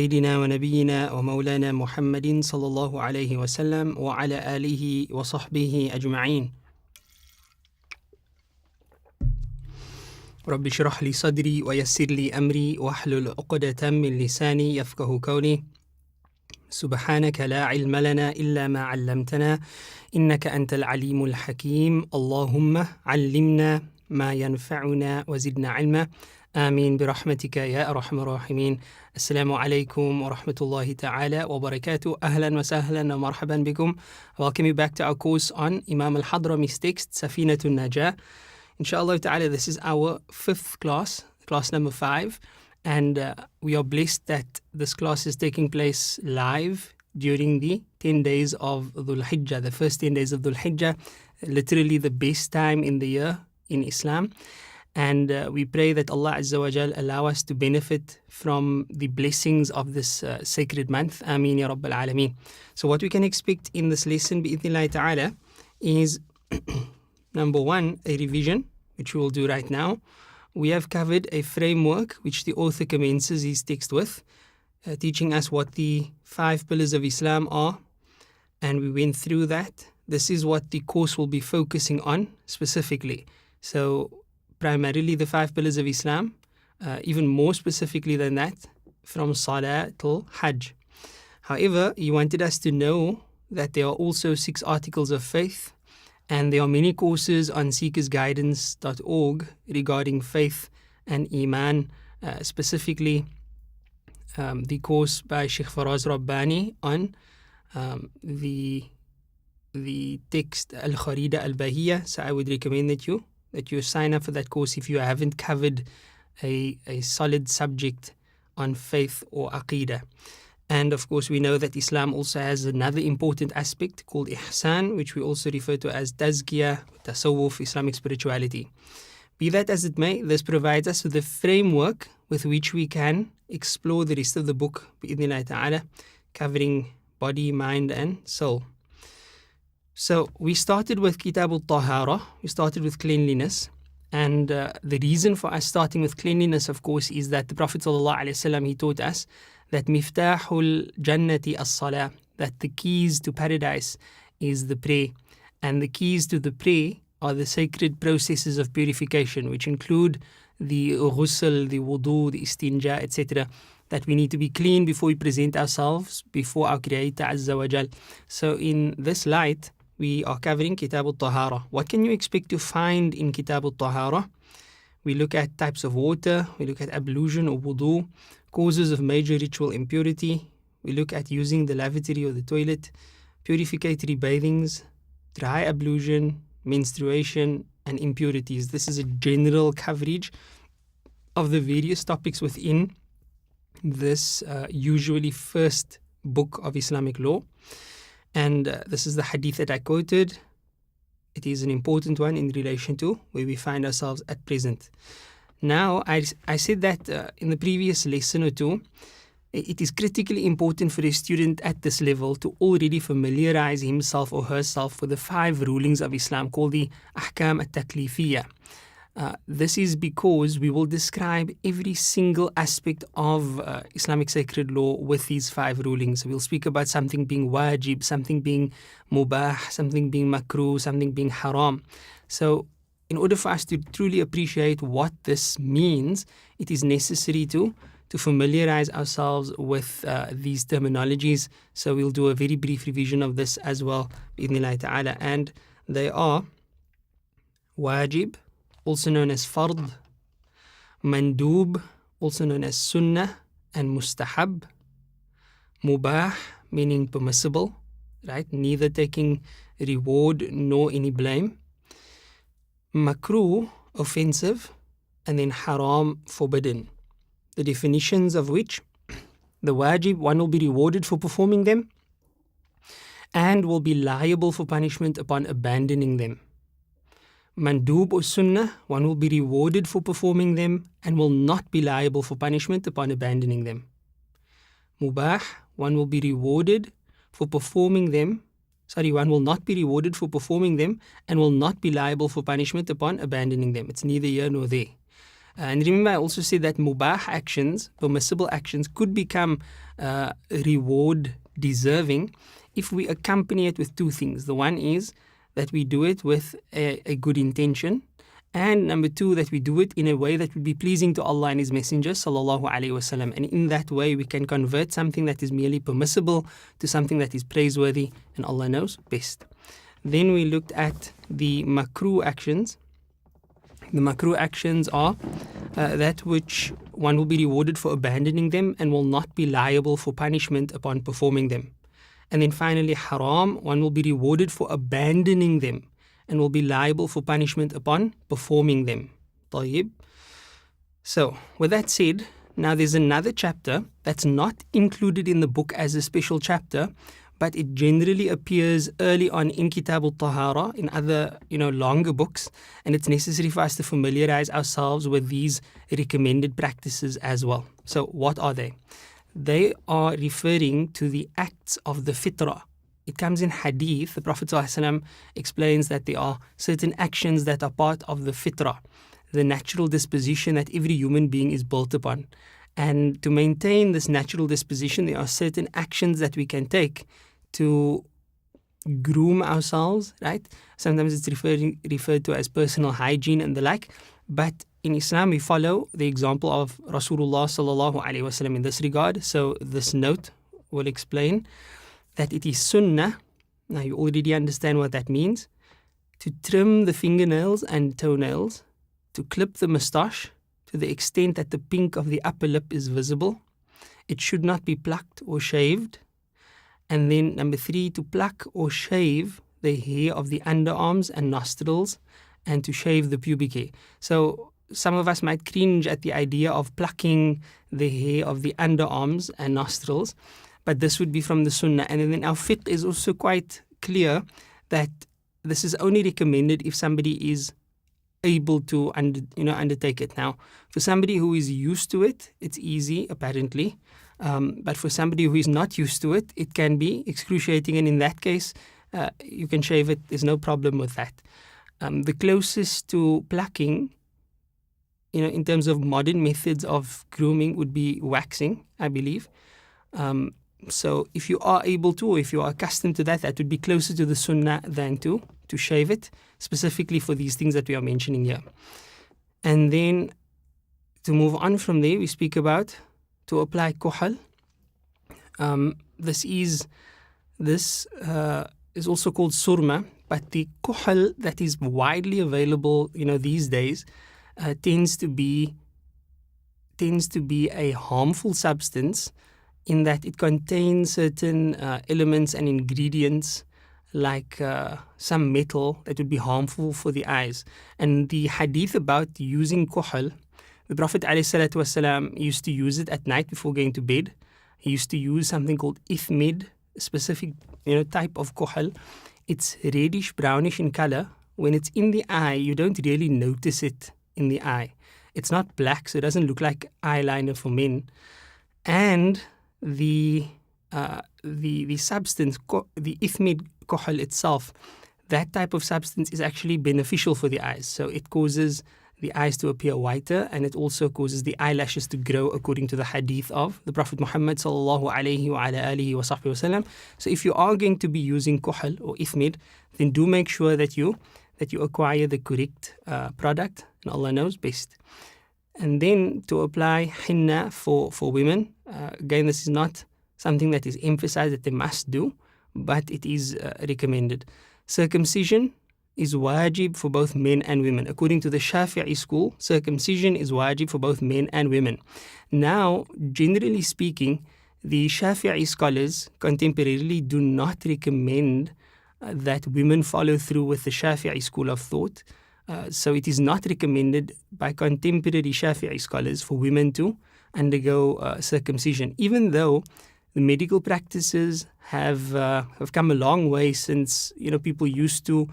سيدنا ونبينا ومولانا محمد صلى الله عليه وسلم وعلى آله وصحبه أجمعين. رب اشرح لي صدري ويسر لي أمري واحلل عقدة من لساني يفقه قولي. سبحانك لا علم لنا إلا ما علمتنا إنك أنت العليم الحكيم. اللهم علمنا ما ينفعنا وزدنا علما. آمين برحمتك يا أرحم الراحمين. السلام عليكم ورحمة الله تعالى وبركاته. أهلا وسهلا ومرحبا بكم. Welcome you back to our course on Imam al-Hadrami's text, Safinat al-Naja. Inshallah ta'ala, this is our fifth class, class number 5. And we are blessed that this class is taking place live during the 10 days of Dhul Hijjah, the first 10 days of Dhul Hijjah, literally the best time in the year in Islam. And we pray that Allah Azza wa Jal allow us to benefit from the blessings of this sacred month. Ameen ya Rabbil Alameen. So what we can expect in this lesson, bi'idhnillahi ta'ala, is number 1, a revision, which we will do right now. We have covered a framework which the author commences his text with, teaching us what the 5 pillars of Islam are. And we went through that. This is what the course will be focusing on specifically. So primarily the 5 pillars of Islam, even more specifically than that, from Salah till Hajj. However, he wanted us to know that there are also 6 articles of faith, and there are many courses on seekersguidance.org regarding faith and Iman, specifically the course by Shaykh Faraz Rabbani on the text Al-Kharida Al-Bahiyya. So I would recommend that you sign up for that course if you haven't covered a solid subject on faith or Aqeedah. And of course, we know that Islam also has another important aspect called Ihsan, which we also refer to as Tazkiyah, Tasawwuf, Islamic spirituality. Be that as it may, this provides us with a framework with which we can explore the rest of the book, bi'idhnillahi ta'ala, covering body, mind, and soul. So we started with Kitab al-Tahara, we started with cleanliness. And the reason for us starting with cleanliness, of course, is that the Prophet ﷺ, he taught us that miftahul jannati as-salah, that the keys to paradise is the prayer. And the keys to the prayer are the sacred processes of purification, which include the ghusl, the wudu, the istinja, etc., that we need to be clean before we present ourselves before our Creator Azza wa Jal. So in this light, we are covering Kitab al-Tahara. What can you expect to find in Kitab al-Tahara? We look at types of water, we look at ablution or wudu, causes of major ritual impurity, we look at using the lavatory or the toilet, purificatory bathings, dry ablution, menstruation, and impurities. This is a general coverage of the various topics within this usually first book of Islamic law. And this is the hadith that I quoted. It is an important one in relation to where we find ourselves at present. Now, I said that in the previous lesson or two, it is critically important for a student at this level to already familiarize himself or herself with the 5 rulings of Islam called the Ahkam at-Taklifiyya. This is because we will describe every single aspect of Islamic sacred law with these 5 rulings. We'll speak about something being wajib, something being mubah, something being makruh, something being haram. So in order for us to truly appreciate what this means, it is necessary to familiarize ourselves with these terminologies. So we'll do a very brief revision of this as well, bi'idhnillahi ta'ala. And they are wajib, also known as fard, mandub, also known as sunnah, and mustahab, mubah, meaning permissible, right? Neither taking reward nor any blame, makruh, offensive, and then haram, forbidden. The definitions of which, the wajib, one will be rewarded for performing them and will be liable for punishment upon abandoning them. Mandub or sunnah, one will be rewarded for performing them and will not be liable for punishment upon abandoning them. Mubah, one will be rewarded for performing them. One will not be rewarded for performing them and will not be liable for punishment upon abandoning them. It's neither here nor there. And remember, I also said that mubah actions, permissible actions, could become reward deserving if we accompany it with two things. The one is that we do it with a good intention, and number two, that we do it in a way that would be pleasing to Allah and His Messenger sallallahu alaihi wasallam. And in that way, we can convert something that is merely permissible to something that is praiseworthy, and Allah knows best. Then we looked at the makruh actions. The makruh actions are that which one will be rewarded for abandoning them and will not be liable for punishment upon performing them. And then finally, haram, one will be rewarded for abandoning them and will be liable for punishment upon performing them. طيب. So, with that said, now there's another chapter that's not included in the book as a special chapter, but it generally appears early on in Kitab al-Tahara, in other, longer books, and it's necessary for us to familiarize ourselves with these recommended practices as well. So what are they? They are referring to the acts of the fitrah. It comes in hadith. The Prophet ﷺ explains that there are certain actions that are part of the fitrah, the natural disposition that every human being is built upon. And to maintain this natural disposition, there are certain actions that we can take to groom ourselves, right? Sometimes it's referred to as personal hygiene and the like. But in Islam, we follow the example of Rasulullah sallallahu alaihi wasallam in this regard. So this note will explain that it is sunnah. Now you already understand what that means. To trim the fingernails and toenails, to clip the moustache to the extent that the pink of the upper lip is visible. It should not be plucked or shaved. And then number 3, to pluck or shave the hair of the underarms and nostrils, and to shave the pubic hair. So some of us might cringe at the idea of plucking the hair of the underarms and nostrils, but this would be from the sunnah. And then our fiqh is also quite clear that this is only recommended if somebody is able to undertake it. Now, for somebody who is used to it, it's easy apparently. But for somebody who is not used to it, it can be excruciating, and in that case, you can shave it. There's no problem with that. The closest to plucking, in terms of modern methods of grooming, would be waxing, I believe. So if you are able to, or if you are accustomed to that, that would be closer to the sunnah than to shave it, specifically for these things that we are mentioning here. And then to move on from there, we speak about to apply kuhl. This is also called surma, but the kuhl that is widely available, these days, tends to be a harmful substance, in that it contains certain elements and ingredients like some metal that would be harmful for the eyes. And the hadith about using kuhl, the Prophet ﷺ used to use it at night before going to bed. He used to use something called ithmid, a specific type of kuhl. It's reddish brownish in color. When it's in the eye, you don't really notice it in the eye. It's not black, so it doesn't look like eyeliner for men. And the substance, the ithmid kuhl itself, that type of substance is actually beneficial for the eyes. So it causes the eyes to appear whiter, and it also causes the eyelashes to grow, according to the hadith of the Prophet Muhammad sallallahu alaihi wa ala alihi wa sahbihi wasallam. So if you are going to be using kuhl or ithmid, then do make sure that you acquire the correct product, and Allah knows best. And then to apply henna for women, again, this is not something that is emphasized that they must do, but it is recommended. Circumcision is wajib for both men and women. According to the Shafi'i school, circumcision is wajib for both men and women. Now, generally speaking, the Shafi'i scholars contemporarily do not recommend that women follow through with the Shafi'i school of thought. So it is not recommended by contemporary Shafi'i scholars for women to undergo circumcision, even though the medical practices have come a long way since people used to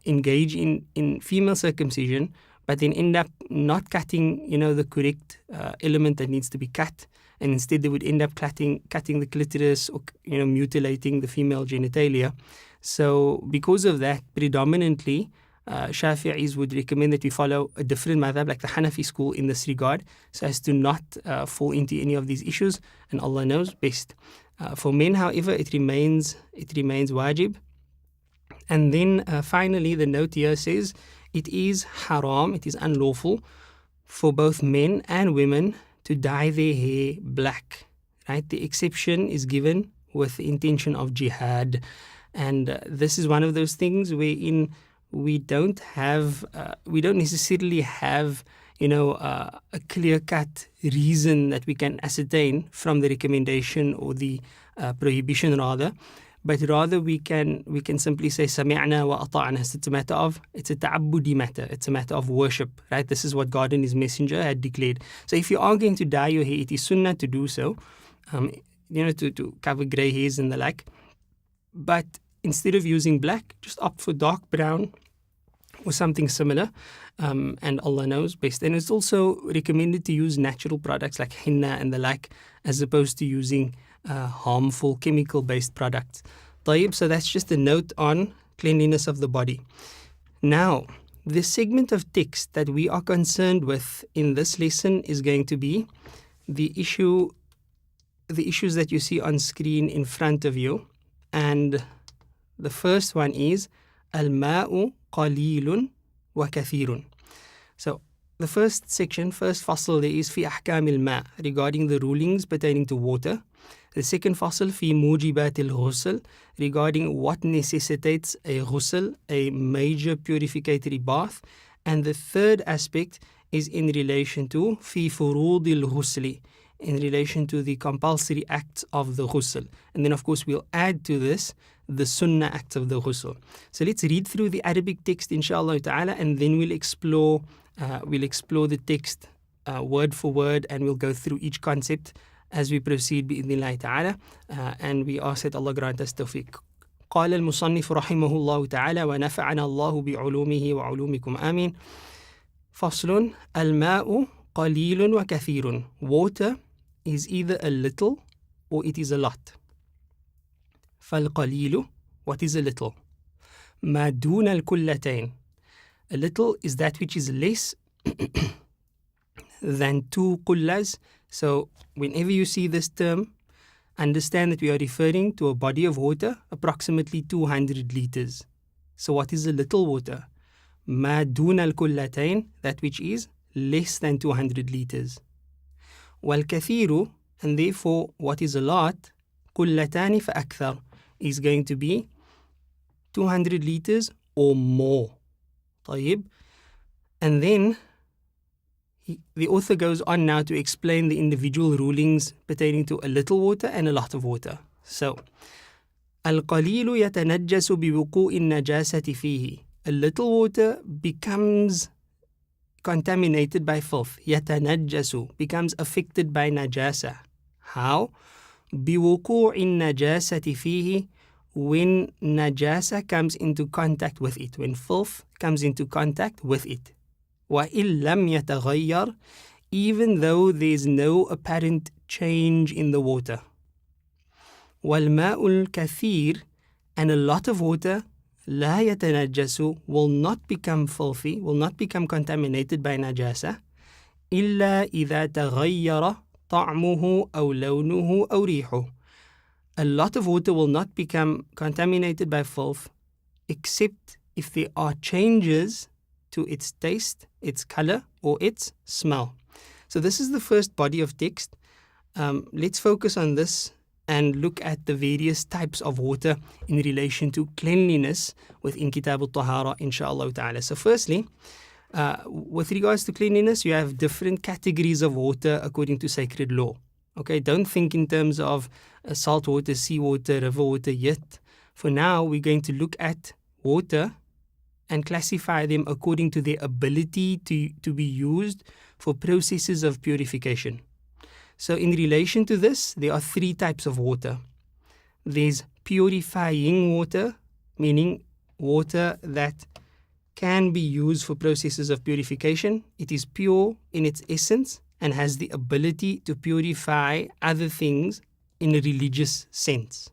engage in female circumcision, but then end up not cutting the correct element that needs to be cut, and instead they would end up cutting the clitoris, or mutilating the female genitalia. So because of that, predominantly Shafi'is would recommend that we follow a different madhab, like the Hanafi school, in this regard, so as to not fall into any of these issues, and Allah knows best. For men, however, it remains wajib. And then finally, the note here says it is haram, it is unlawful for both men and women to dye their hair black. Right? The exception is given with the intention of jihad, and this is one of those things wherein we don't necessarily have a clear-cut reason that we can ascertain from the recommendation or the prohibition rather, but rather we can simply say sami'na wa ata'na. It's a ta'abbudi matter. It's a matter of worship, right? This is what God and His Messenger had declared. So if you are going to dye your hair, it is sunnah to do so, to cover grey hairs and the like. But instead of using black, just opt for dark brown or something similar, and Allah knows best. And it's also recommended to use natural products like henna and the like, as opposed to using harmful chemical-based products. طيب, so that's just a note on cleanliness of the body. Now, the segment of text that we are concerned with in this lesson is going to be the issues that you see on screen in front of you. And the first one is al-ma'u qalilun wa kathirun. So the first section, first fasl, there is fi ahkam al-ma', regarding the rulings pertaining to water. The second fasl, fi mujibat al-ghusl, regarding what necessitates a ghusl, a major purificatory bath. And the third aspect is in relation to fi furud al-ghusli, in relation to the compulsory acts of the ghusl. And then of course we'll add to this the sunnah acts of the ghusl. So let's read through the Arabic text inshallah ta'ala, and then we'll explore the text word for word, and we'll go through each concept as we proceed bi'idhnillahi ta'ala, and we ask that Allah grant us tawfiq. قال المصنف رحمه الله تعالى ونفعنا الله بعلومه وعلومكم آمين. فصل الماء قليل وكثير. Water is either a little or it is a lot. فالقليل, what is a little? ما دون الكلتين. A little is that which is less than 2 qullas. So whenever you see this term, understand that we are referring to a body of water approximately 200 liters. So what is a little water? ما دون الكلتين, that which is less than 200 liters. والكثير, and therefore what is a lot, قلتان فأكثر, is going to be 200 liters or more. طيب. And then the author goes on now to explain the individual rulings pertaining to a little water and a lot of water. So, القليل يتنجس بوقوع النجاسة فيه. A little water becomes contaminated by filth. يتنجس, becomes affected by najasa. How? بوقوع النجاسة فيه, when najasa comes into contact with it, when filth comes into contact with it. وَإِن لَمْ يَتَغَيَّرْ, even though there is no apparent change in the water. وَالْمَاءُ الْكَثِيرُ, and a lot of water, لَا يَتَنَجَّسُ, will not become filthy, will not become contaminated by najasa, إِلَّا إِذَا تَغَيَّرَ طَعْمُهُ أَوْ لَوْنُهُ أَوْ رِيحُهُ. A lot of water will not become contaminated by filth except if there are changes to its taste, its color, or its smell. So this is the first body of text. Let's focus on this and look at the various types of water in relation to cleanliness within Kitab al-Tahara, inshaAllah ta'ala. So firstly, with regards to cleanliness, you have different categories of water according to sacred law. Okay, don't think in terms of salt water, sea water, river water yet. For now, we're going to look at water and classify them according to their ability to be used for processes of purification. So in relation to this, there are 3 types of water. There's purifying water, meaning water that can be used for processes of purification. It is pure in its essence and has the ability to purify other things in a religious sense.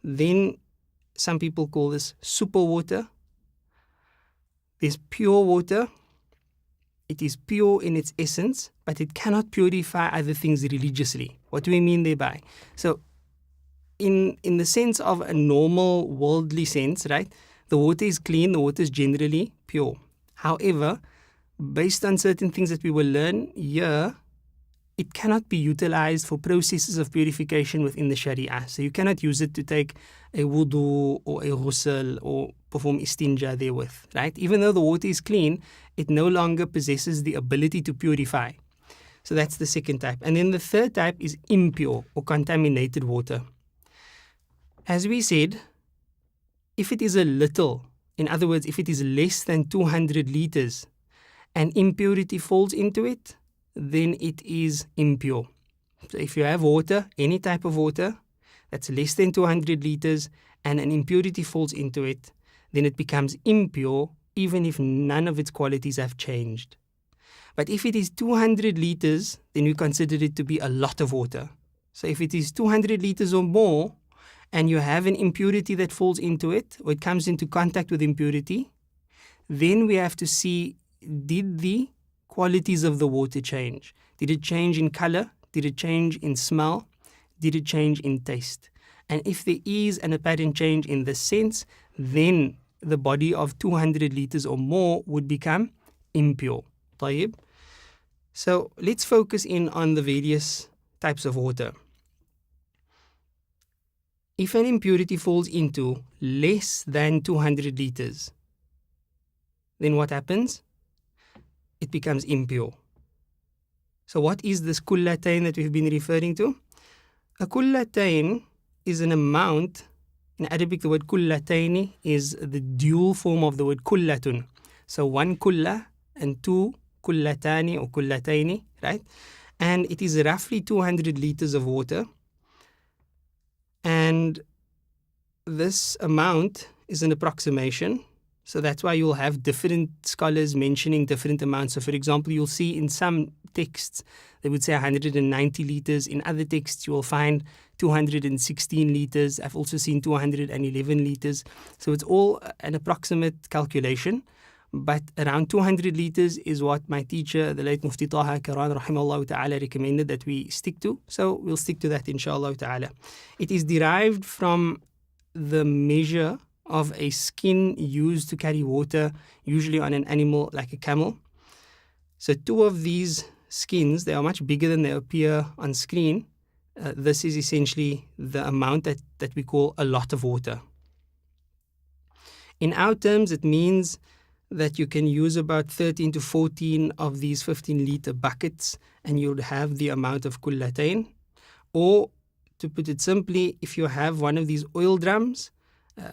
Then some people call this super water. There's pure water. It is pure in its essence, but it cannot purify other things religiously. What do we mean thereby? So in the sense of a normal worldly sense, right, the water is clean, the water is generally pure. However, based on certain things that we will learn here, it cannot be utilized for processes of purification within the Sharia. So you cannot use it to take a wudu or a ghusl or perform istinja therewith, right? Even though the water is clean, it no longer possesses the ability to purify. So that's the second type. And then the third type is impure or contaminated water. As we said, if it is a little, in other words, if it is less than 200 liters and impurity falls into it, then it is impure. So if you have water, any type of water, that's less than 200 liters and an impurity falls into it, then it becomes impure even if none of its qualities have changed. But if it is 200 liters, then we consider it to be a lot of water. So if it is 200 liters or more and you have an impurity that falls into it, or it comes into contact with impurity, then we have to see, did the qualities of the water change? Did it change in color? Did it change in smell? Did it change in taste? And if there is an apparent change in this sense, then the body of 200 liters or more would become impure. طيب. So let's focus in on the various types of water. If an impurity falls into less than 200 liters, then what happens? It becomes impure. So what is this kullatain that we've been referring to? A kullatain is an amount. In Arabic, the word kullataini is the dual form of the word kullatun. So one kulla and two kullatani or kullataini, right? And it is roughly 200 liters of water. And this amount is an approximation. So that's why you'll have different scholars mentioning different amounts. So for example, you'll see in some texts, they would say 190 liters. In other texts, you will find 216 liters. I've also seen 211 liters. So it's all an approximate calculation. But around 200 liters is what my teacher, the late Mufti Taha Karan, rahimahullah ta'ala, recommended that we stick to. So we'll stick to that, inshallah ta'ala. It is derived from the measure of a skin used to carry water, usually on an animal like a camel. So two of these skins, they are much bigger than they appear on screen. This is essentially the amount that we call a lot of water. In our terms, it means that you can use about 13 to 14 of these 15-liter buckets and you'll have the amount of kullatain. Or, to put it simply, if you have one of these oil drums,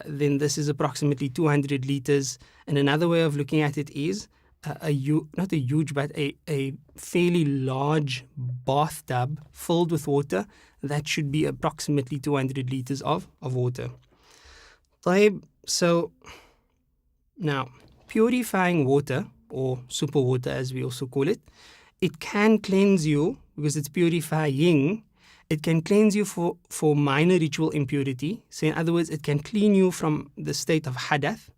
then this is approximately 200 liters. And another way of looking at it is not a huge, but a fairly large bathtub filled with water. That should be approximately 200 liters of water. طيب, so now, purifying water, or super water as we also call it, it can cleanse you because it's purifying. It can cleanse you for minor ritual impurity. So in other words, it can clean you from the state of hadath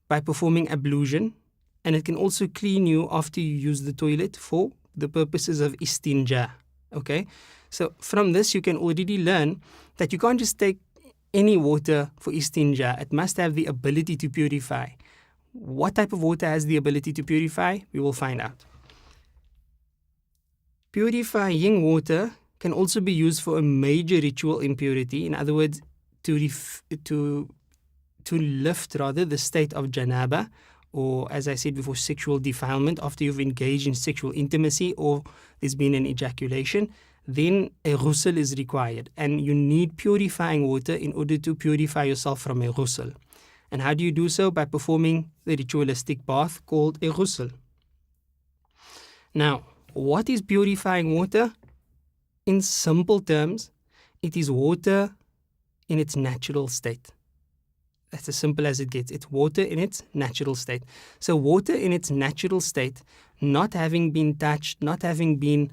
by performing ablution. And it can also clean you after you use the toilet for the purposes of istinja. Okay? So from this, you can already learn that you can't just take any water for istinja. It must have the ability to purify. What type of water has the ability to purify? We will find out. Purifying water can also be used for a major ritual impurity. In other words, to lift rather the state of janaba, or as I said before, sexual defilement after you've engaged in sexual intimacy or there's been an ejaculation. Then a ghusl is required, and you need purifying water in order to purify yourself from a ghusl. And how do you do so? By performing the ritualistic bath called a ghusl. Now, what is purifying water? In simple terms, it is water in its natural state. That's as simple as it gets. It's water in its natural state. So water in its natural state, not having been touched, not having been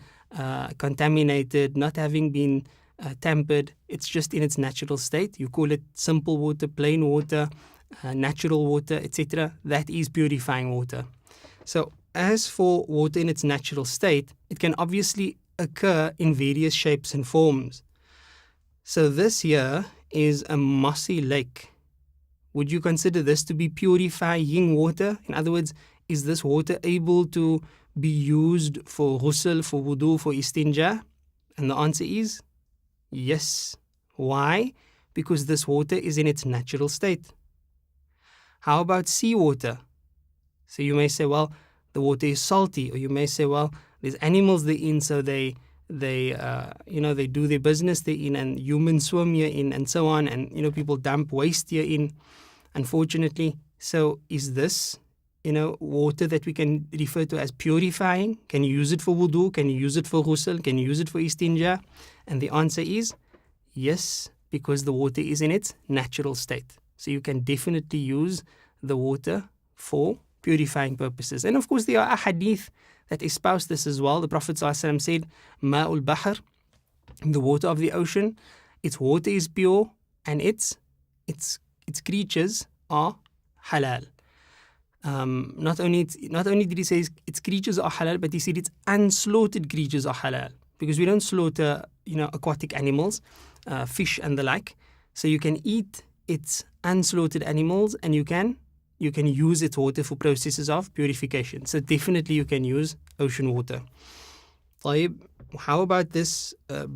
contaminated, not having been tampered, it's just in its natural state. You call it simple water, plain water, natural water, etc., that is purifying water. So as for water in its natural state, it can obviously occur in various shapes and forms. So this here is a mossy lake. Would you consider this to be purifying water? In other words, is this water able to be used for ghusl, for wudu, for istinja? And the answer is yes. Why? Because this water is in its natural state. How about seawater? So you may say, well, the water is salty, or you may say, well, there's animals therein, so they do their business therein, and humans swim herein, and so on, and people dump waste herein, unfortunately. So is this water that we can refer to as purifying? Can you use it for wudu? Can you use it for ghusl? Can you use it for istinja? And the answer is yes, because the water is in its natural state. So you can definitely use the water for purifying purposes. And of course, there are hadith that espouse this as well. The Prophet ﷺ said, Ma'ul Bahr, the water of the ocean, its water is pure and its creatures are halal. Not only did he say its creatures are halal, but he said its unslaughtered creatures are halal, because we don't slaughter aquatic animals, fish and the like. So you can eat its unslaughtered animals, and you can use its water for processes of purification. So definitely you can use ocean water. طيب, how about this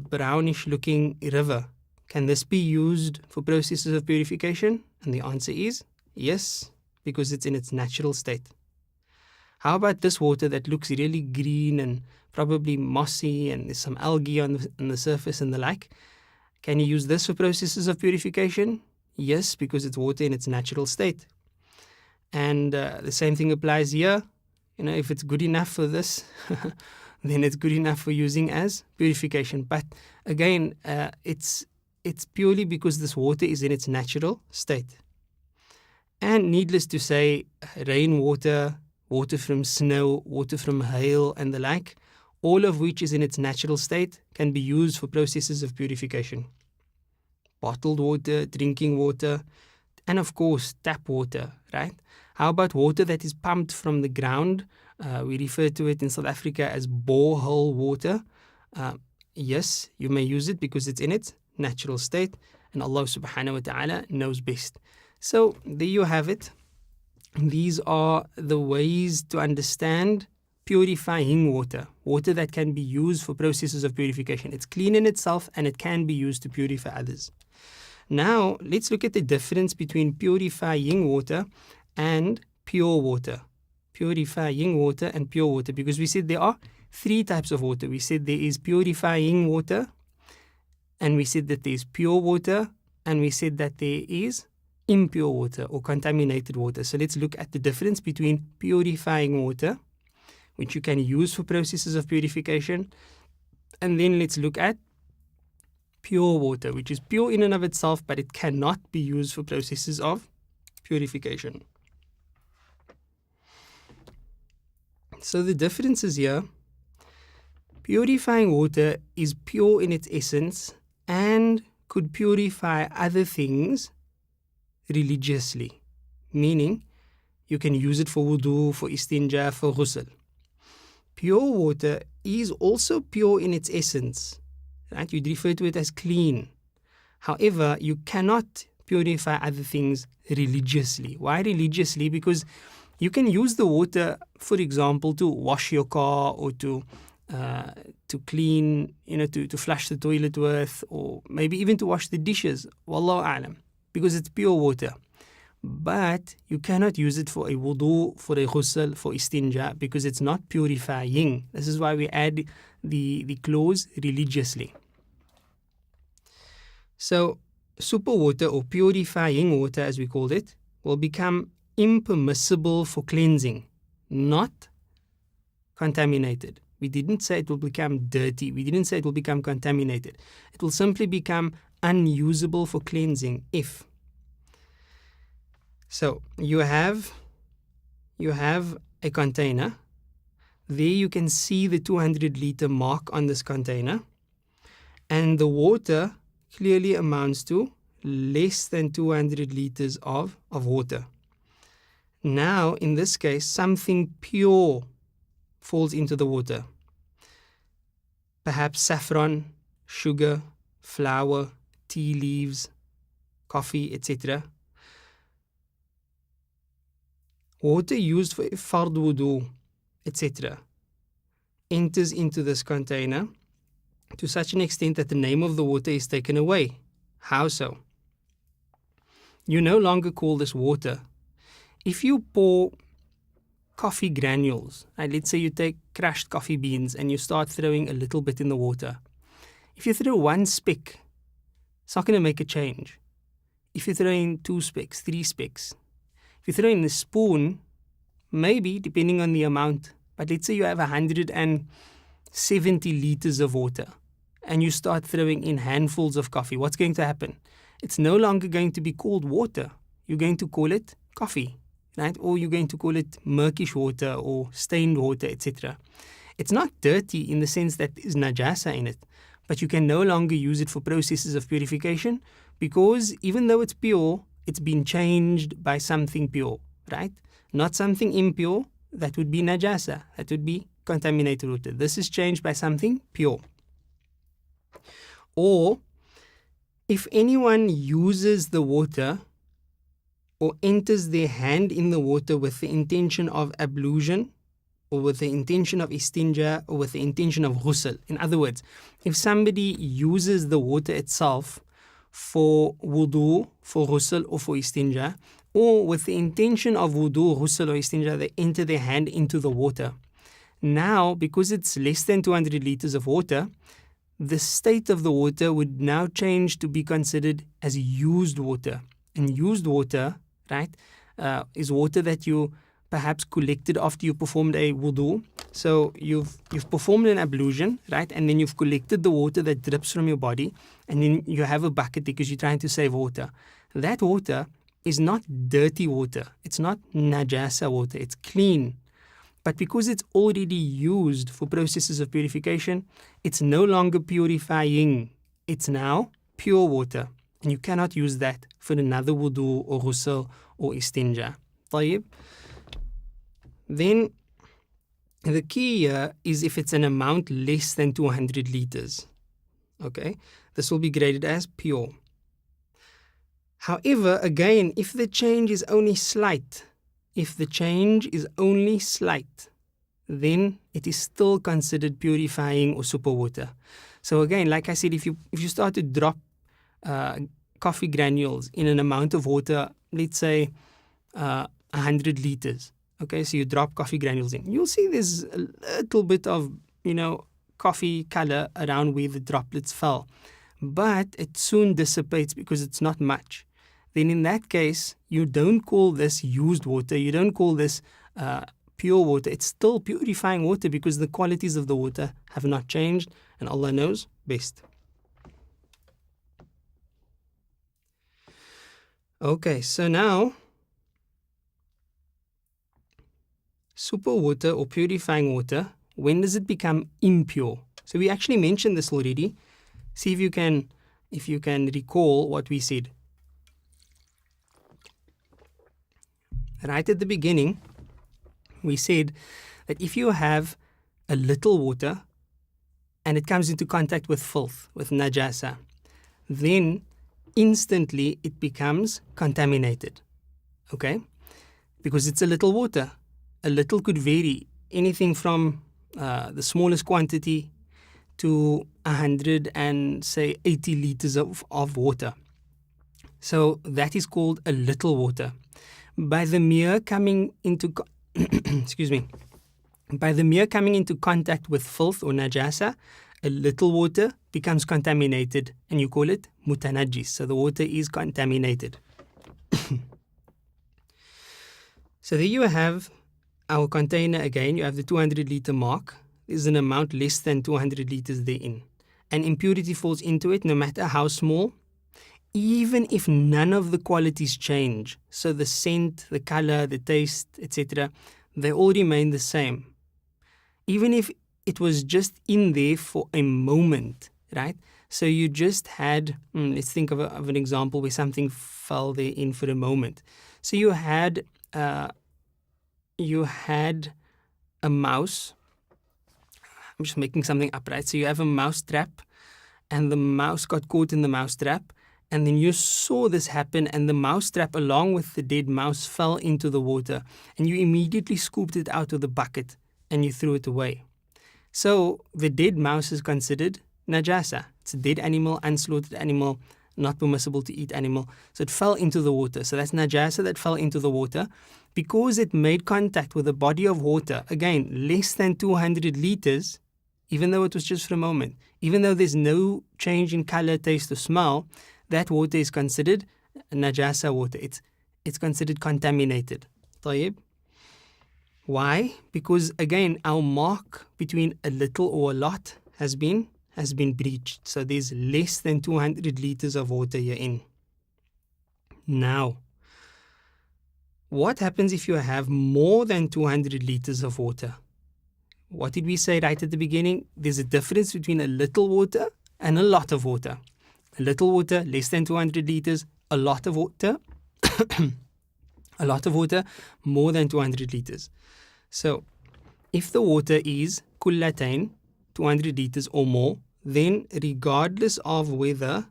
brownish looking river? Can this be used for processes of purification? And the answer is yes, because it's in its natural state. How about this water that looks really green and probably mossy, and there's some algae on the surface and the like? Can you use this for processes of purification? Yes, because it's water in its natural state. And the same thing applies here. If it's good enough for this, then it's good enough for using as purification. But again, it's purely because this water is in its natural state. And needless to say, rainwater, water from snow, water from hail and the like, all of which is in its natural state, can be used for processes of purification. Bottled water, drinking water, and of course tap water, right? How about water that is pumped from the ground? We refer to it in South Africa as borehole water. Yes, you may use it because it's in its natural state, and Allah subhanahu wa ta'ala knows best. So there you have it. These are the ways to understand purifying water, water that can be used for processes of purification. It's clean in itself, and it can be used to purify others. Now, let's look at the difference between purifying water and pure water. Purifying water and pure water, because we said there are three types of water. We said there is purifying water, and we said that there is pure water, and we said that there is impure water or contaminated water. So let's look at the difference between purifying water, which you can use for processes of purification, and then let's look at pure water, which is pure in and of itself, but it cannot be used for processes of purification. So the differences here: purifying water is pure in its essence and could purify other things religiously, meaning you can use it for wudu, for istinja, for ghusl. Pure water is also pure in its essence, right? You'd refer to it as clean. However, you cannot purify other things religiously. Why religiously? Because you can use the water, for example, to wash your car, or to clean, to flush the toilet with, or maybe even to wash the dishes. Wallahu a'lam, because it's pure water. But you cannot use it for a wudu, for a ghusl, for istinja, because it's not purifying. This is why we add the clause religiously. So super water, or purifying water as we called it, will become impermissible for cleansing, not contaminated. We didn't say it will become dirty. We didn't say it will become contaminated. It will simply become unusable for cleansing if. So you have a container. There you can see the 200-liter mark on this container, and the water clearly amounts to less than 200 liters of water. Now, in this case, something pure falls into the water. Perhaps saffron, sugar, flour, tea leaves, coffee, etc. Water used for fard wudu, etc. enters into this container to such an extent that the name of the water is taken away. How so? You no longer call this water. If you pour coffee granules, let's say you take crushed coffee beans and you start throwing a little bit in the water. If you throw one speck, it's not going to make a change. If you throw in 2 specks, 3 specks, if you throw in a spoon, maybe, depending on the amount, but let's say you have 170 liters of water and you start throwing in handfuls of coffee, what's going to happen? It's no longer going to be called water. You're going to call it coffee, right? Or you're going to call it murkish water or stained water, etc. It's not dirty in the sense that there's najasa in it, but you can no longer use it for processes of purification because even though it's pure, it's been changed by something pure, right? Not something impure, that would be najasa, that would be contaminated water. This is changed by something pure. Or if anyone uses the water or enters their hand in the water with the intention of ablution or with the intention of istinja or with the intention of ghusl. In other words, if somebody uses the water itself for wudu, for ghusl or for istinja, or with the intention of wudu, ghusl or istinja, they enter their hand into the water. Now, because it's less than 200 liters of water, the state of the water would now change to be considered as used water. And used water, right, is water that you perhaps collected after you performed a wudu. So you've performed an ablution, right, and then you've collected the water that drips from your body, and then you have a bucket because you're trying to save water. That water is not dirty water. It's not najasa water. It's clean. But because it's already used for processes of purification, it's no longer purifying. It's now pure water. And you cannot use that for another wudu or ghusl or istinja. طيب. Then the key here is if it's an amount less than 200 liters. Okay, this will be graded as pure. However, again, if the change is only slight, then it is still considered purifying or super water. So again, like I said, if you start to drop coffee granules in an amount of water, let's say 100 liters, okay, so you drop coffee granules in, you'll see there's a little bit of, coffee color around where the droplets fell, but it soon dissipates because it's not much. Then in that case, you don't call this used water, you don't call this pure water. It's still purifying water because the qualities of the water have not changed, and Allah knows best. Okay, so now super water or purifying water, when does it become impure? So we actually mentioned this already. See if you can recall what we said. Right at the beginning, we said that if you have a little water and it comes into contact with filth, with najasa, then instantly it becomes contaminated, okay? Because it's a little water. A little could vary, anything from the smallest quantity to 180 liters of water. So that is called a little water. By the mere coming into contact with filth or najasa, a little water becomes contaminated and you call it mutanajjis. So the water is contaminated. So there you have our container again. You have the 200 liter mark. There's an amount less than 200 liters therein. An impurity falls into it no matter how small, even if none of the qualities change. So the scent, the color, the taste, etc., they all remain the same. Even if it was just in there for a moment, right? So you just had, let's think of an example where something fell there in for a moment. So you had a mouse. I'm just making something up, right? So you have a mouse trap, and the mouse got caught in the mouse trap, and then you saw this happen, and the mouse trap, along with the dead mouse, fell into the water, and you immediately scooped it out of the bucket and you threw it away. So the dead mouse is considered najasa. It's a dead animal, unslaughtered animal, not permissible to eat animal. So it fell into the water. So that's najasa that fell into the water. Because it made contact with a body of water, again, less than 200 liters, even though it was just for a moment, even though there's no change in color, taste, or smell, that water is considered najasa water. It's considered contaminated. طيب. Why? Because again, our mark between a little or a lot has been breached. So there's less than 200 liters of water here in. Now, what happens if you have more than 200 liters of water? What did we say right at the beginning? There's a difference between a little water and a lot of water. A little water, less than 200 liters. A lot of water, a lot of water, more than 200 liters. So, if the water is kullatain, 200 liters or more, then regardless of whether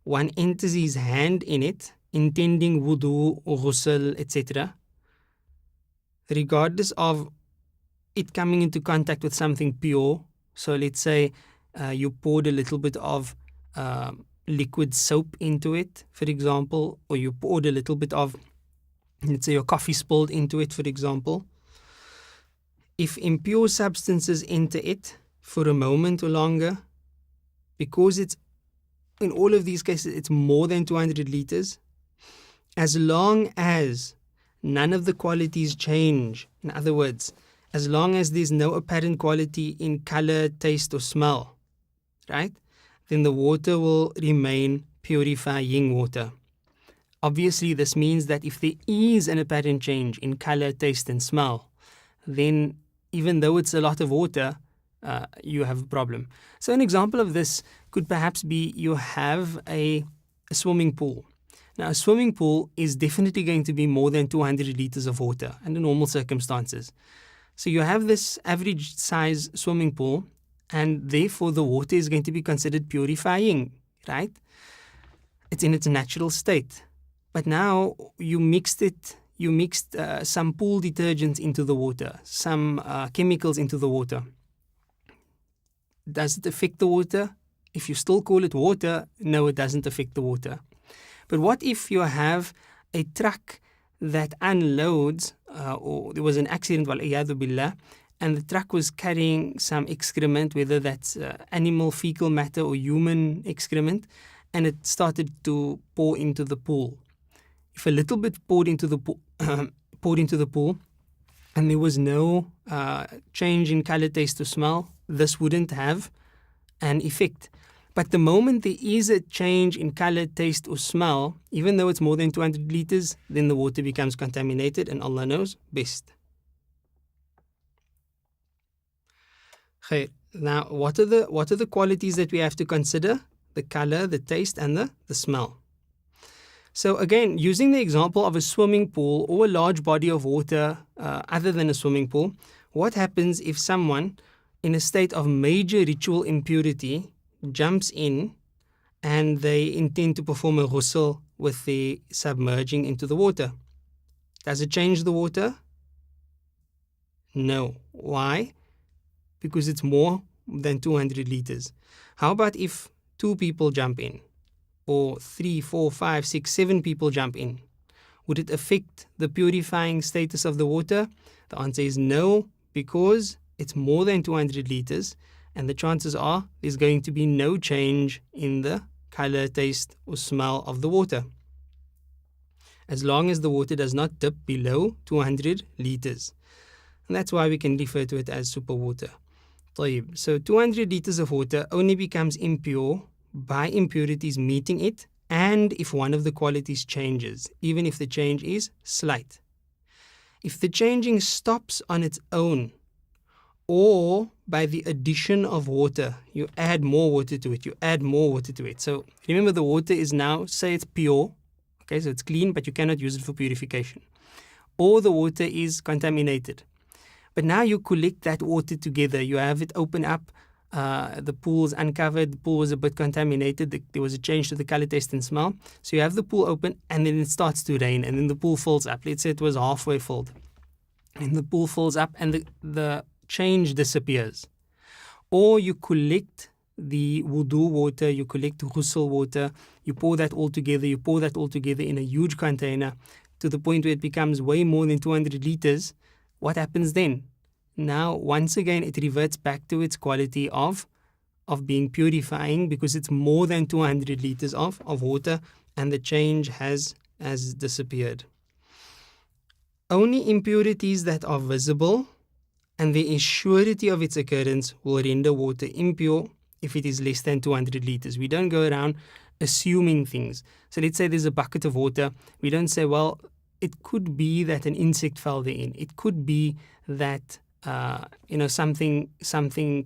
one enters his hand in it, intending wudu, ghusl, etc., regardless of it coming into contact with something pure, so let's say you poured a little bit of liquid soap into it, for example, or you poured a little bit of, let's say your coffee spilled into it, for example. If impure substances enter it for a moment or longer, because it's, in all of these cases, it's more than 200 liters, as long as none of the qualities change, in other words, as long as there's no apparent quality in color, taste, or smell, right, then the water will remain purifying water. Obviously, this means that if there is an apparent change in color, taste, and smell, then even though it's a lot of water, you have a problem. So an example of this could perhaps be you have a swimming pool. Now, a swimming pool is definitely going to be more than 200 liters of water under normal circumstances. So you have this average size swimming pool, and therefore the water is going to be considered purifying, right? It's in its natural state. But now you mixed some pool detergents into the water, some chemicals into the water. Does it affect the water? If you still call it water, no, it doesn't affect the water. But what if you have a truck that unloads, or there was an accident, wal-iyadhu billah, and the truck was carrying some excrement, whether that's animal fecal matter or human excrement, and it started to pour into the pool. If a little bit poured into the pool, and there was no change in color, taste, or smell, this wouldn't have an effect. But the moment there is a change in color, taste, or smell, even though it's more than 200 liters, then the water becomes contaminated, and Allah knows best. Okay. Now, what are the qualities that we have to consider? The color, the taste, and the smell. So again, using the example of a swimming pool or a large body of water other than a swimming pool, what happens if someone in a state of major ritual impurity jumps in and they intend to perform a ghusl with the submerging into the water? Does it change the water? No. Why? Because it's more than 200 liters. How about if 2 people jump in? Or 3, 4, 5, 6, 7 people jump in? Would it affect the purifying status of the water? The answer is no, because it's more than 200 liters, and the chances are there's going to be no change in the color, taste, or smell of the water, as long as the water does not dip below 200 liters. And that's why we can refer to it as super water. So 200 liters of water only becomes impure by impurities meeting it, and if one of the qualities changes, even if the change is slight. If the changing stops on its own, or by the addition of water. You add more water to it. You add more water to it. So remember, the water is now, say it's pure. Okay, so it's clean, but you cannot use it for purification. Or the water is contaminated. But now you collect that water together. You have it open up. The pool is uncovered. The pool was a bit contaminated. There was a change to the color, taste, and smell. So you have the pool open, and then it starts to rain, and then the pool fills up. Let's say it was halfway filled. And the pool fills up, and the change disappears. Or you collect the wudu water, you collect ghusl water, you pour that all together, in a huge container to the point where it becomes way more than 200 liters. What happens then? Now, once again, it reverts back to its quality of being purifying, because it's more than 200 liters of water, and the change has disappeared. Only impurities that are visible and there is surety of its occurrence will render water impure if it is less than 200 liters. We don't go around assuming things. So let's say there's a bucket of water. We don't say, well, it could be that an insect fell therein. It could be that something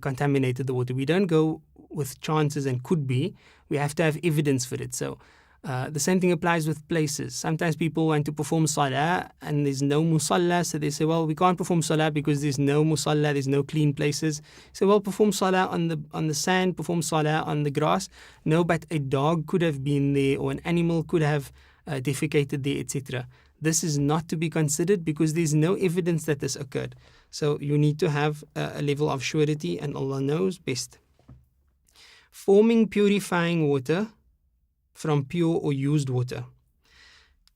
contaminated the water. We don't go with chances and could be. We have to have evidence for it. So the same thing applies with places. Sometimes people want to perform salah and there's no musalla, so they say, well, we can't perform salah because there's no musalla, there's no clean places. So, well, perform salah on the sand, perform salah on the grass. No, but a dog could have been there, or an animal could have defecated there, etc. This is not to be considered because there's no evidence that this occurred. So you need to have a level of surety, and Allah knows best. Forming purifying water from pure or used water.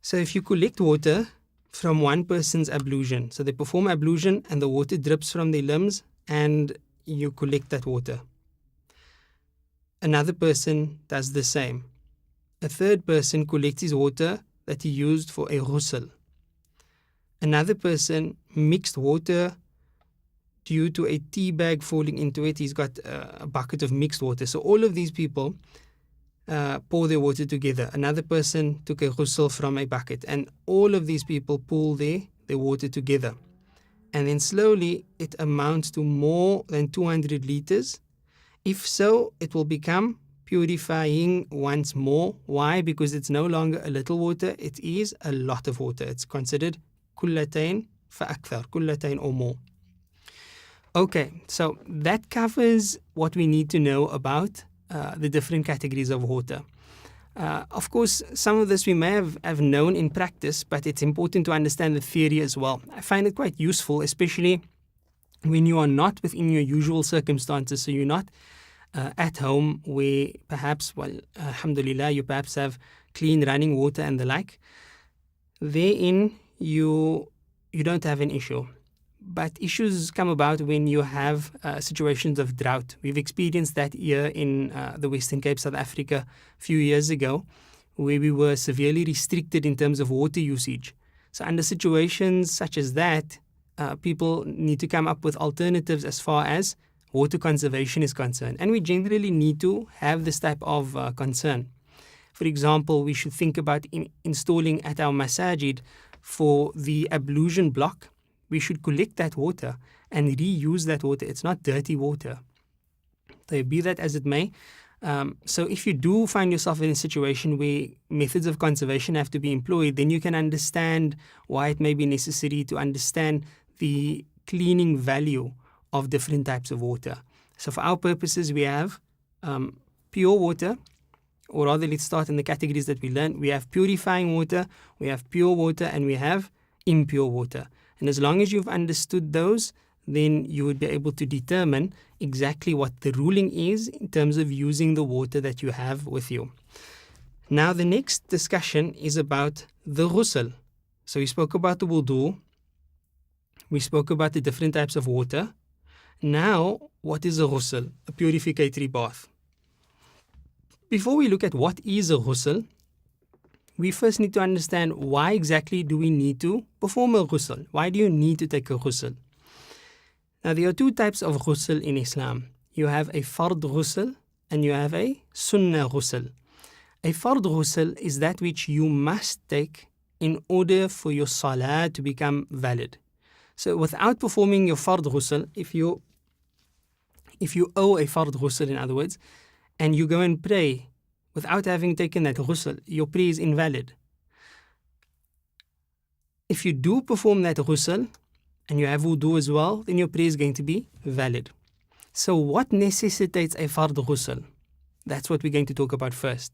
So if you collect water from one person's ablution, so they perform ablution and the water drips from their limbs and you collect that water. Another person does the same. A third person collects his water that he used for a ghusl. Another person mixed water due to a tea bag falling into it. He's got a bucket of mixed water. So all of these people pour their water together. Another person took a ghusl from a bucket, and all of these people pool their water together. And then slowly it amounts to more than 200 liters. If so, it will become purifying once more. Why? Because it's no longer a little water, it is a lot of water. It's considered kullatain fa'akthar, kullatain or more. Okay, so that covers what we need to know about the different categories of water. Of course, some of this we may have known in practice, but it's important to understand the theory as well. I find it quite useful, especially when you are not within your usual circumstances. So you're not at home where perhaps, well, alhamdulillah, you perhaps have clean running water and the like. Therein, you don't have an issue. But issues come about when you have situations of drought. We've experienced that here in the Western Cape, South Africa, a few years ago, where we were severely restricted in terms of water usage. So under situations such as that, people need to come up with alternatives as far as water conservation is concerned. And we generally need to have this type of concern. For example, we should think about installing at our masajid for the ablution block. We should collect that water and reuse that water. It's not dirty water. So be that as it may. So if you do find yourself in a situation where methods of conservation have to be employed, then you can understand why it may be necessary to understand the cleaning value of different types of water. So for our purposes, we have pure water, or rather let's start in the categories that we learned. We have purifying water, we have pure water, and we have impure water. And as long as you've understood those, then you would be able to determine exactly what the ruling is in terms of using the water that you have with you. Now, the next discussion is about the ghusl. So we spoke about the wudu. We spoke about the different types of water. Now, what is a ghusl? A purificatory bath. Before we look at what is a ghusl, we first need to understand why exactly do we need to perform a ghusl? Why do you need to take a ghusl? Now, there are two types of ghusl in Islam. You have a fard ghusl and you have a sunnah ghusl. A fard ghusl is that which you must take in order for your salah to become valid. So without performing your fard ghusl, if you If you owe a fard ghusl, in other words, and you go and pray without having taken that ghusl, your prayer is invalid. If you do perform that ghusl and you have wudu as well, then your prayer is going to be valid. So what necessitates a fard ghusl? That's what we're going to talk about first.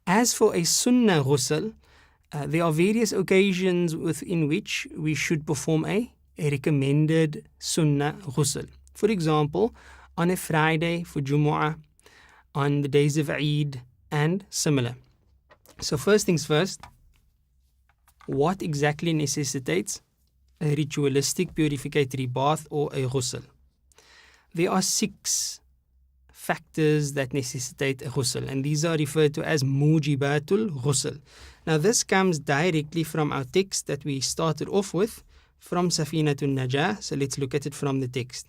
As for a sunnah ghusl, there are various occasions within which we should perform a recommended sunnah ghusl. For example, on a Friday for Jumu'ah, on the days of Eid, and similar. So first things first, what exactly necessitates a ritualistic purificatory bath or a ghusl? There are 6 factors that necessitate a ghusl, and these are referred to as mujibatul ghusl. Now this comes directly from our text that we started off with, from Safinat al-Naja. So let's look at it from the text.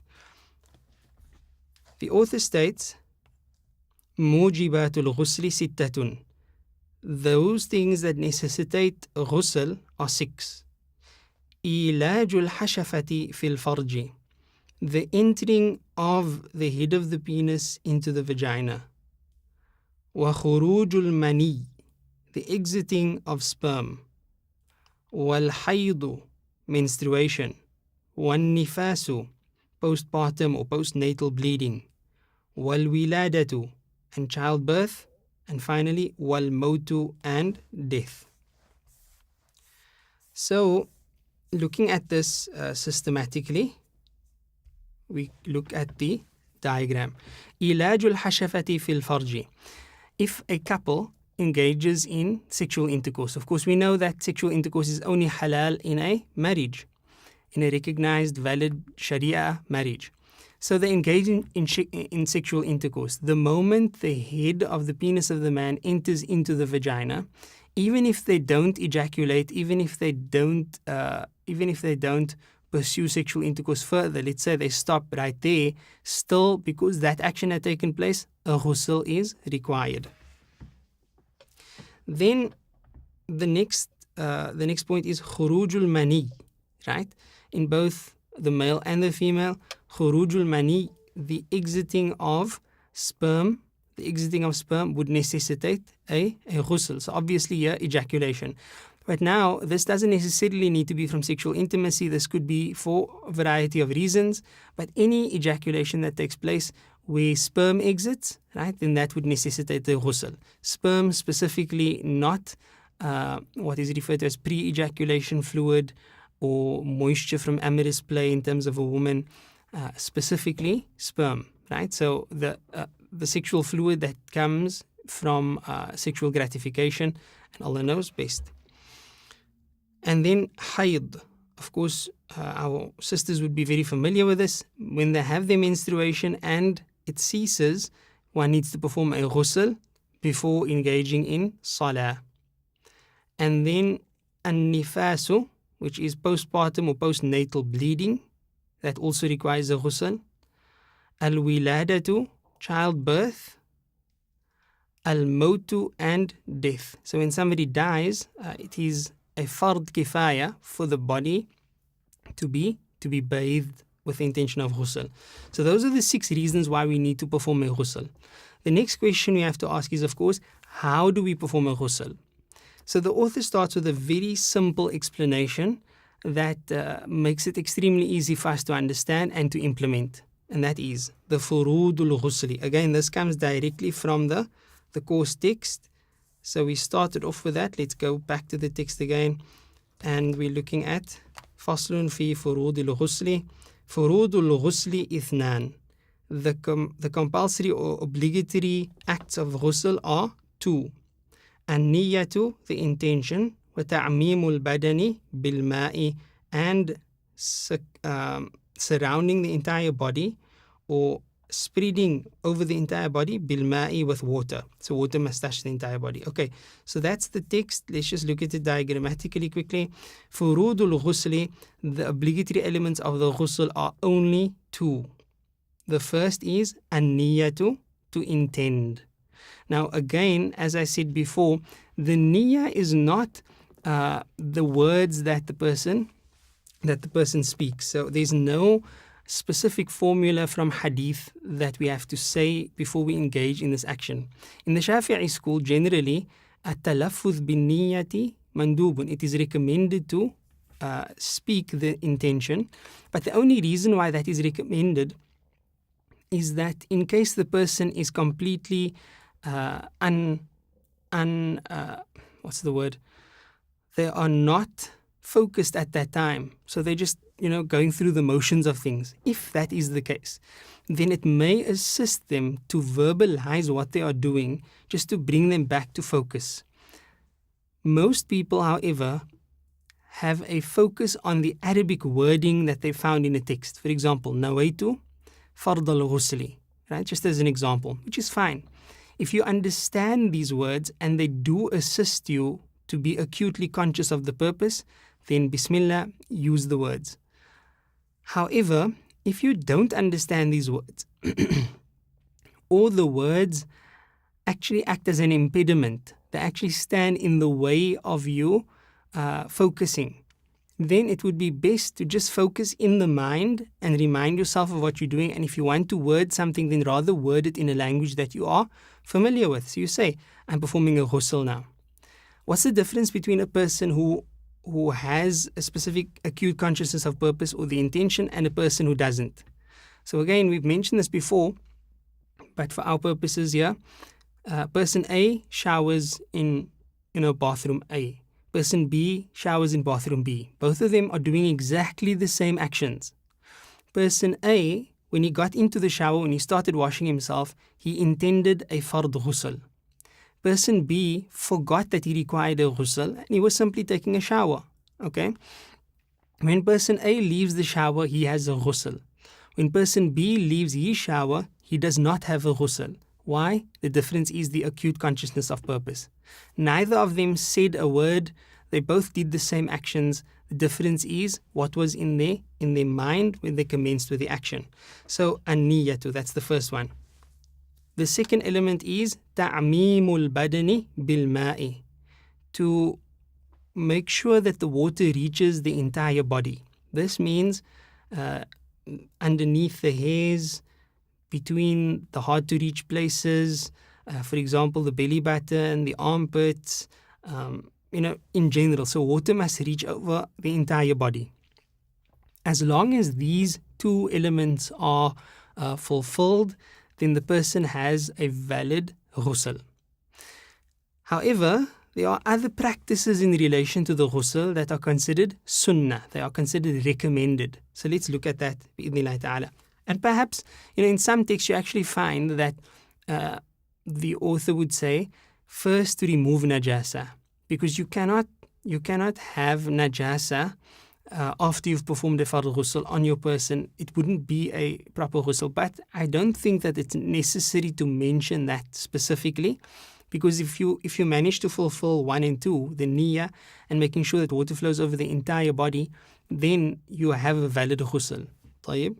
The author states, mujibatul ghusli sittatun. Those things that necessitate ghusl are 6. Ilajul hashafati fil farji. The entering of the head of the penis into the vagina. Wa khurujul mani. The exiting of sperm. Wal haydu. Menstruation. Wan nifasu. Postpartum or postnatal bleeding. Wal wiladatu. And childbirth. And finally, wal mautu, and death. So, looking at this systematically, we look at the diagram. Ilajul hashafati fil farji. If a couple engages in sexual intercourse, of course we know that sexual intercourse is only halal in a marriage, in a recognized valid Sharia marriage. So they engage in sexual intercourse. The moment the head of the penis of the man enters into the vagina, even if they don't ejaculate, even if they don't pursue sexual intercourse further, let's say they stop right there, still, because that action had taken place, a ghusl is required. Then the next point is khurujul mani, right? In both the male and the female, khurujul mani, the exiting of sperm would necessitate a ghusl. So obviously here, ejaculation. But now, this doesn't necessarily need to be from sexual intimacy. This could be for a variety of reasons. But any ejaculation that takes place where sperm exits, right, then that would necessitate the ghusl. Sperm specifically, not what is referred to as pre-ejaculation fluid or moisture from amorous play in terms of a woman, specifically sperm, right? So the sexual fluid that comes from sexual gratification, and Allah knows best. And then hayd. Of course, our sisters would be very familiar with this. When they have their menstruation and it ceases, one needs to perform a ghusl before engaging in salah. And then an-nifasu, which is postpartum or postnatal bleeding, that also requires a ghusl. Al-wiladatu, childbirth. Al-mautu, and death. So when somebody dies, it is a fard kifaya for the body to be bathed with the intention of ghusl. So those are the 6 reasons why we need to perform a ghusl. The next question we have to ask is, of course, how do we perform a ghusl? So the author starts with a very simple explanation that makes it extremely easy for us to understand and to implement. And that is the furudul ghusli. Again, this comes directly from the course text. So we started off with that. Let's go back to the text again. And we're looking at faslun fi furudul ghusli. Furudul ghusli ithnan. The compulsory or obligatory acts of ghusl are 2. An-niyatu, the intention, wa ta'mimul badani bil ma'i, and surrounding the entire body or spreading over the entire body bil ma'i, with water. So water must touch the entire body. Okay, so that's the text. Let's just look at it diagrammatically quickly. Furudul ghusli, the obligatory elements of the ghusl are only 2. The first is an-niyatu, to intend. Now again, as I said before, the niyyah is not the words that the person speaks. So there's no specific formula from hadith that we have to say before we engage in this action. In the Shafi'i school, generally, at-talaffuz bin-niyyati mandubun. It is recommended to speak the intention, but the only reason why that is recommended is that in case the person is completely what's the word? They are not focused at that time. So they're just, going through the motions of things. If that is the case, then it may assist them to verbalize what they are doing just to bring them back to focus. Most people, however, have a focus on the Arabic wording that they found in a text. For example, nawaitu fard al-ghusli, right? Just as an example, which is fine. If you understand these words and they do assist you to be acutely conscious of the purpose, then Bismillah, use the words. However, if you don't understand these words, or the words actually act as an impediment, they actually stand in the way of you focusing, then it would be best to just focus in the mind and remind yourself of what you're doing. And if you want to word something, then rather word it in a language that you are familiar with. So you say, I'm performing a ghusl now. What's the difference between a person who has a specific acute consciousness of purpose or the intention and a person who doesn't? So again, we've mentioned this before, but for our purposes here, person A showers in bathroom A. Person B showers in bathroom B. Both of them are doing exactly the same actions. Person A, when he got into the shower, when he started washing himself, he intended a fard ghusl. Person B forgot that he required a ghusl and he was simply taking a shower. Okay? When person A leaves the shower, he has a ghusl. When person B leaves his shower, he does not have a ghusl. Why? The difference is the acute consciousness of purpose. Neither of them said a word. They both did the same actions. The difference is what was in their mind when they commenced with the action. So, an-niyatu, that's the first one. The second element is ta'meemul badani bil ma'i, to make sure that the water reaches the entire body. This means underneath the hairs, between the hard to reach places, for example, the belly button, the armpits, in general. So water must reach over the entire body. As long as these two elements are fulfilled, then the person has a valid ghusl. However, there are other practices in relation to the ghusl that are considered sunnah. They are considered recommended. So let's look at that, bi'idhnillahi ta'ala. And perhaps, in some texts you actually find that the author would say, first to remove najasa, because you cannot have najasa after you've performed a fard ghusl on your person. It wouldn't be a proper ghusl. But I don't think that it's necessary to mention that specifically, because if you manage to fulfill 1 and 2, the niyyah and making sure that water flows over the entire body, then you have a valid ghusl. طيب.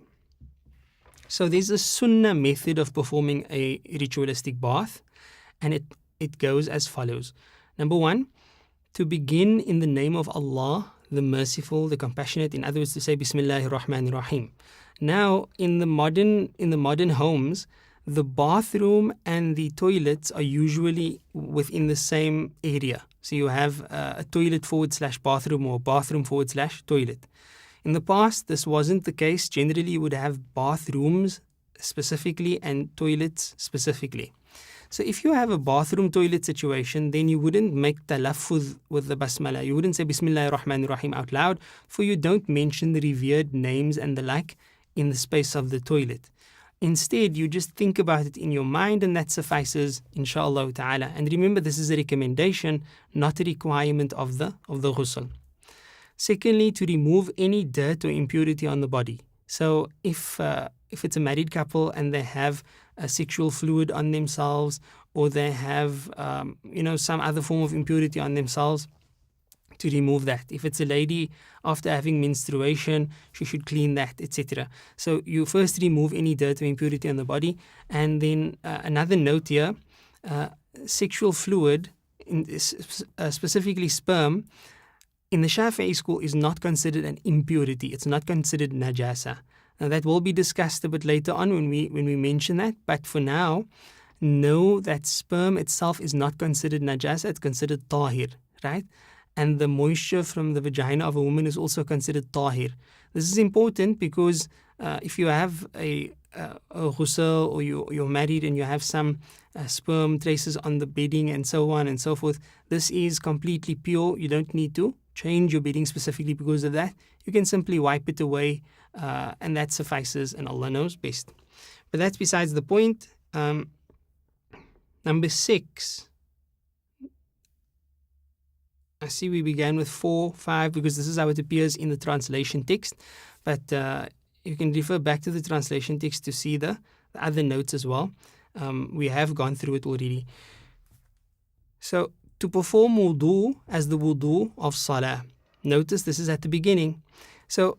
So there's a sunnah method of performing a ritualistic bath, and it goes as follows. Number 1, to begin in the name of Allah, the Merciful, the Compassionate. In other words, to say Bismillahir Rahmanir Rahim. Now, in the modern homes, the bathroom and the toilets are usually within the same area. So you have a toilet / bathroom, or bathroom / toilet. In the past, this wasn't the case. Generally, you would have bathrooms specifically and toilets specifically. So if you have a bathroom toilet situation, then you wouldn't make talaffuz with the basmala. You wouldn't say Bismillahir Rahmanir Rahim out loud, for you don't mention the revered names and the like in the space of the toilet. Instead, you just think about it in your mind, and that suffices, inshallah ta'ala. And remember, this is a recommendation, not a requirement of the ghusl. Secondly, to remove any dirt or impurity on the body. So if it's a married couple and they have a sexual fluid on themselves, or they have some other form of impurity on themselves, to remove that. If it's a lady after having menstruation, she should clean that, etc. So you first remove any dirt or impurity on the body. And then another note here, sexual fluid, specifically sperm, in the Shafi'i school is not considered an impurity. It's not considered najasa. Now that will be discussed a bit later on when we mention that, but for now, know that sperm itself is not considered najasa, it's considered tahir, right? And the moisture from the vagina of a woman is also considered tahir. This is important because if you have a ghusl, or you're married and you have some sperm traces on the bedding and so on and so forth, this is completely pure. You don't need to change your bedding specifically because of that. You can simply wipe it away and that suffices, and Allah knows best. But that's besides the point. Number 6. I see we began with 4, 5 because this is how it appears in the translation text. But you can refer back to the translation text to see the other notes as well. We have gone through it already. So, to perform wudu as the wudu of salah. Notice this is at the beginning. So,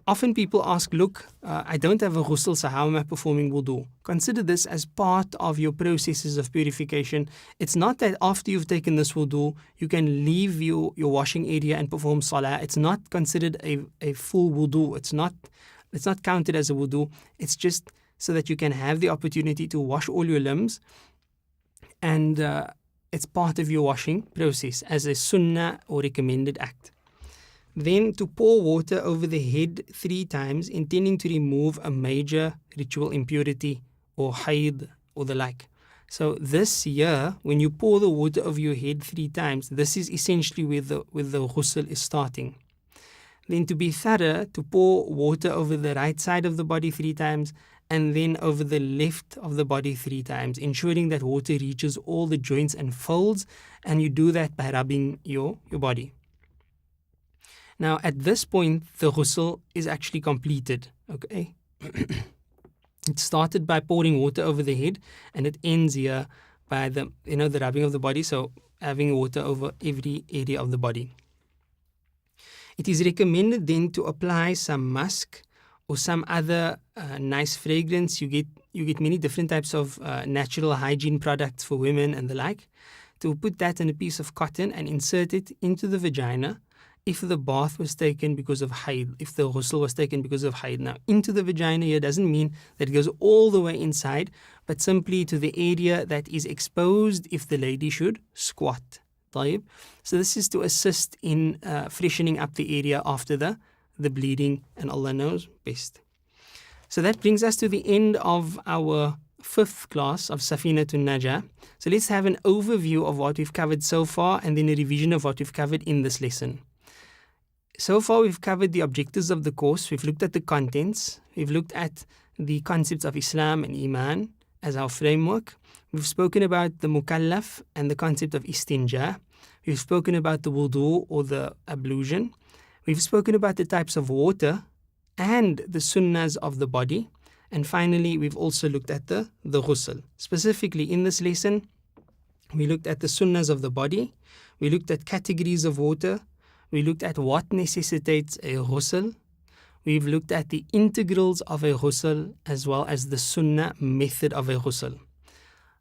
often people ask, look, I don't have a ghusl, so how am I performing wudu? Consider this as part of your processes of purification. It's not that after you've taken this wudu, you can leave your washing area and perform salah. It's not considered a full wudu. It's not counted as a wudu. It's just so that you can have the opportunity to wash all your limbs, and it's part of your washing process as a sunnah or recommended act. Then to pour water over the head 3 times, intending to remove a major ritual impurity or haid or the like. So this year, when you pour the water over your head 3 times, this is essentially where the ghusl is starting. Then to be thorough, to pour water over the right side of the body 3 times, and then over the left of the body 3 times, ensuring that water reaches all the joints and folds, and you do that by rubbing your body. Now, at this point, the ghusl is actually completed, okay? It started by pouring water over the head, and it ends here by the rubbing of the body, so having water over every area of the body. It is recommended then to apply some musk or some other nice fragrance. You get many different types of natural hygiene products for women and the like. To put that in a piece of cotton and insert it into the vagina if the bath was taken because of haid, if the ghusl was taken because of haid. Now, into the vagina here doesn't mean that it goes all the way inside, but simply to the area that is exposed if the lady should squat. So this is to assist in freshening up the area after the bleeding, and Allah knows best. So that brings us to the end of our 5th class of Safinat al-Naja. So let's have an overview of what we've covered so far, and then a revision of what we've covered in this lesson. So far we've covered the objectives of the course, we've looked at the contents, we've looked at the concepts of Islam and Iman as our framework. We've spoken about the mukallaf and the concept of istinja. We've spoken about the wudu or the ablution. We've spoken about the types of water and the sunnahs of the body. And finally, we've also looked at the ghusl. Specifically in this lesson, we looked at the sunnahs of the body. We looked at categories of water. We looked at what necessitates a ghusl. We've looked at the integrals of a ghusl as well as the sunnah method of a ghusl.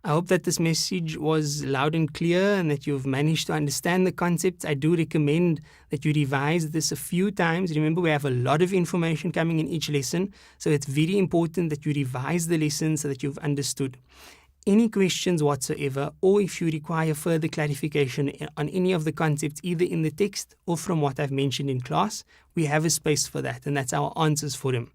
I hope that this message was loud and clear and that you've managed to understand the concepts. I do recommend that you revise this a few times. Remember, we have a lot of information coming in each lesson, so it's very important that you revise the lesson so that you've understood. Any questions whatsoever, or if you require further clarification on any of the concepts, either in the text or from what I've mentioned in class, we have a space for that, and that's our Answers Forum.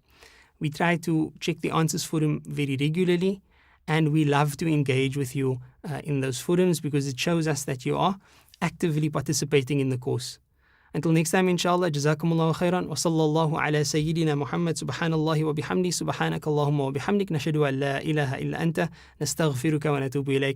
We try to check the Answers Forum very regularly, and we love to engage with you in those forums because it shows us that you are actively participating in the course. Until next time, inshallah, jazakumullahu khairan wa sallallahu ala sayyidina Muhammad subhanallahi wa bihamdi subhanakallahumma wa bihamdik nashhadu an la ilaha illa anta nastaghfiruka wa natubu ilayk.